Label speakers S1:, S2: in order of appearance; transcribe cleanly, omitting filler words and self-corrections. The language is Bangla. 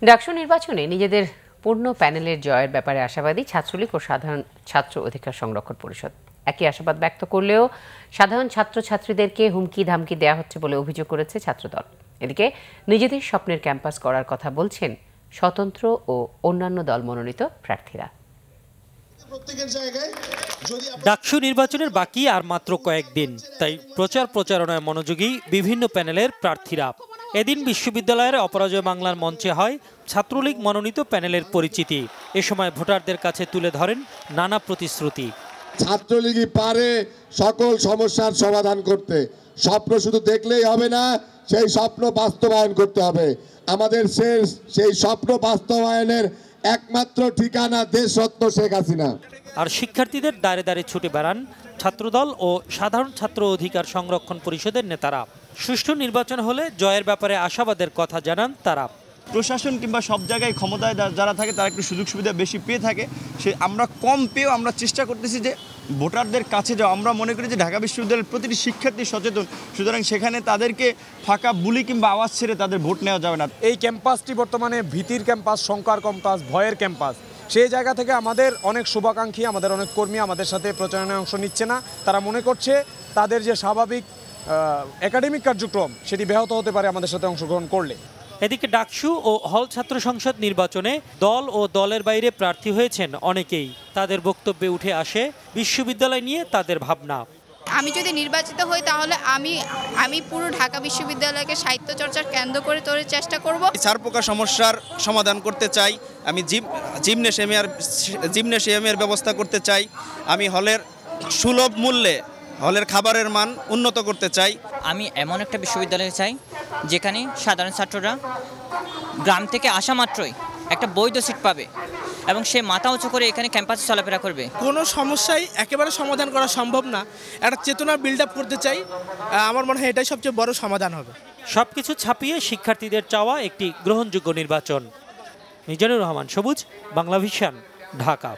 S1: ডাকসু নির্বাচনে নিজেদের পূর্ণ প্যানেলের জয়ের ব্যাপারে আশাবাদী ছাত্রলীগ ও সাধারণ ছাত্র অধিকার সংরক্ষণ পরিষদ। একই আশাবাদ ব্যক্ত করলেও সাধারণ ছাত্রছাত্রীদেরকে হুমকি ধামকি দেওয়া হচ্ছে বলে অভিযোগ করেছে ছাত্রদল। এদিকে নিজেদের স্বপ্নের ক্যাম্পাস করার কথা বলছেন স্বতন্ত্র ও অন্যান্য দল মনোনীত প্রার্থীরা।
S2: ডাকসু নির্বাচনের বাকি আর মাত্র কয়েকদিন, তাই প্রচারণায় মনোযোগী বিভিন্ন প্যানেলের প্রার্থীরা। এদিন বিশ্ববিদ্যালয়ের অপরাজয় বাংলার মঞ্চে হয় ছাত্রলীগ মনোনীত প্যানেলের পরিচিতি। এ সময় ভোটারদের কাছে তুলে ধরেন নানা প্রতিশ্রুতি।
S3: ছাত্রলীগই পারে সকল সমস্যার সমাধান করতে। স্বপ্ন শুধু দেখলেই হবে না, সেই স্বপ্ন বাস্তবায়ন করতে হবে। আমাদের সেই স্বপ্ন বাস্তবায়নের একমাত্র ঠিকানা দেশরত্ন শেখ হাসিনা।
S2: আর শিক্ষার্থীদের দ্বারে দ্বারে ছুটে বেড়ান ছাত্রদল ও সাধারণ ছাত্র অধিকার সংরক্ষণ পরিষদের নেতারা। সুষ্ঠু নির্বাচন হলে জয়ের ব্যাপারে আশাবাদের কথা জানান তারা।
S4: প্রশাসন কিংবা সব জায়গায় ক্ষমতায় যারা থাকে তারা একটু সুযোগ সুবিধা বেশি পেয়ে থাকে, সে আমরা কম পেয়েও আমরা চেষ্টা করতেছি যে ভোটারদের কাছে যাও। আমরা মনে করি যে ঢাকা বিশ্ববিদ্যালয়ের প্রতিটি শিক্ষার্থী সচেতন, সুতরাং সেখানে তাদেরকে ফাঁকা বুলি কিংবা আওয়াজ ছেড়ে তাদের ভোট নেওয়া যাবে না।
S5: এই ক্যাম্পাসটি বর্তমানে ভীতির ক্যাম্পাস, শঙ্কার ক্যাম্পাস, ভয়ের ক্যাম্পাস। সেই জায়গা থেকে আমাদের অনেক শুভাকাঙ্ক্ষী, আমাদের অনেক কর্মী আমাদের সাথে প্রচারণায় অংশ নিচ্ছে না। তারা মনে করছে তাদের যে স্বাভাবিক একাডেমিক কার্যক্রম সেটি ব্যাহত হতে পারে আমাদের সাথে অংশগ্রহণ করলে।
S2: এদিকে ডাকসু ও হল ছাত্র সংসদ নির্বাচনে দল ও দলের বাইরে প্রার্থী হয়েছেন অনেকেই। তাদের বক্তব্যে উঠে আসে বিশ্ববিদ্যালয় নিয়ে তাদের ভাবনা।
S6: আমি যদি নির্বাচিত হই তাহলে আমি পুরো ঢাকা বিশ্ববিদ্যালয়কে সাহিত্য চর্চার কেন্দ্র করে তোলার চেষ্টা করব।
S7: চার প্রকার সমস্যার সমাধান করতে চাই। আমি জিমনেশিয়ামের ব্যবস্থা করতে চাই। আমি হলের সুলভ মূল্যে হলের খাবারের মান উন্নত করতে চাই।
S8: আমি এমন একটা বিশ্ববিদ্যালয় চাই যেখানে সাধারণ ছাত্ররা গ্রাম থেকে আসা মাত্রই একটা বৈধ সিট পাবে এবং সে মাথা উঁচু করে এখানে ক্যাম্পাসে চলাফেরা করবে।
S9: কোনো সমস্যাই একেবারে সমাধান করা সম্ভব না, একটা চেতনা বিল্ড আপ করতে চাই। আমার মনে হয় এটাই সবচেয়ে বড় সমাধান হবে।
S2: সবকিছু ছাপিয়ে শিক্ষার্থীদের চাওয়া একটি গ্রহণযোগ্য নির্বাচন। মিজানুর রহমান সবুজ, বাংলাভিশন, ঢাকা।